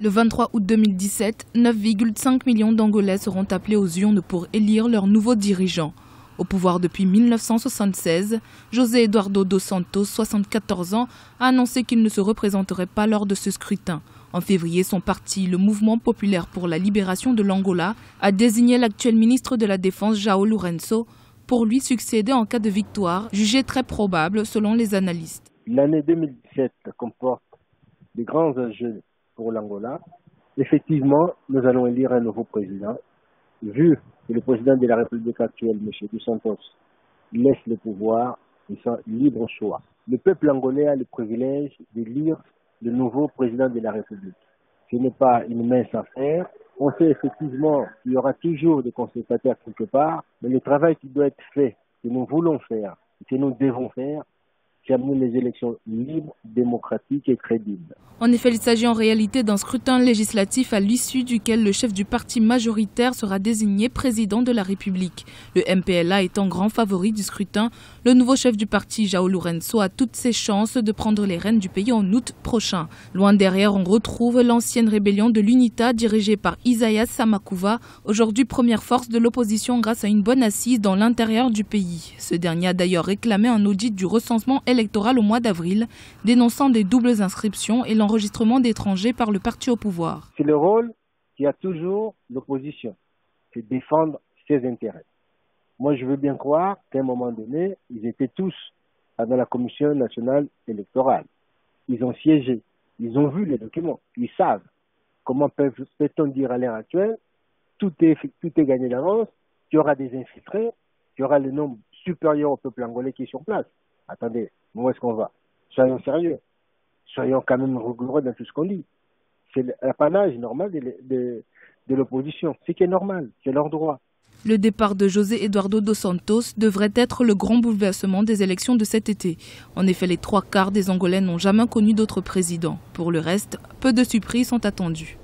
Le 23 août 2017, 9,5 millions d'Angolais seront appelés aux urnes pour élire leur nouveau dirigeant. Au pouvoir depuis 1976, José Eduardo dos Santos, 74 ans, a annoncé qu'il ne se représenterait pas lors de ce scrutin. En février, son parti, le Mouvement populaire pour la libération de l'Angola, a désigné l'actuel ministre de la Défense, João Lourenço, pour lui succéder en cas de victoire, jugée très probable selon les analystes. L'année 2017 comporte de grands enjeux pour l'Angola. Effectivement, nous allons élire un nouveau président. Vu que le président de la République actuelle, M. Dos Santos, laisse le pouvoir et son libre choix. Le peuple angolais a le privilège d'élire le nouveau président de la République. Ce n'est pas une mince affaire. On sait effectivement qu'il y aura toujours des contestataires quelque part, mais le travail qui doit être fait, que nous voulons faire, que nous devons faire, c'est amener les élections libres, démocratiques et crédibles. En effet, il s'agit en réalité d'un scrutin législatif à l'issue duquel le chef du parti majoritaire sera désigné président de la République. Le MPLA étant grand favori du scrutin, le nouveau chef du parti, João Lourenço, a toutes ses chances de prendre les rênes du pays en août prochain. Loin derrière, on retrouve l'ancienne rébellion de l'UNITA dirigée par Isaías Samakuva, aujourd'hui première force de l'opposition grâce à une bonne assise dans l'intérieur du pays. Ce dernier a d'ailleurs réclamé un audit du recensement électoral au mois d'avril, dénonçant des doubles inscriptions et l'enregistrement d'étrangers par le parti au pouvoir. C'est le rôle qui a toujours l'opposition, c'est défendre ses intérêts. Moi, je veux bien croire qu'à un moment donné, ils étaient tous dans la Commission nationale électorale. Ils ont siégé, ils ont vu les documents, ils savent. Comment peut-on dire à l'heure actuelle, tout est gagné d'avance, qu'il y aura des infiltrés, qu'il y aura le nombre supérieur au peuple angolais qui est sur place. Attendez, où est-ce qu'on va? Soyons sérieux. Soyons quand même rigoureux dans tout ce qu'on dit. C'est l'apanage normal de l'opposition. C'est qui est normal, c'est leur droit. Le départ de José Eduardo dos Santos devrait être le grand bouleversement des élections de cet été. En effet, les 3/4 des Angolais n'ont jamais connu d'autre président. Pour le reste, peu de surprises sont attendues.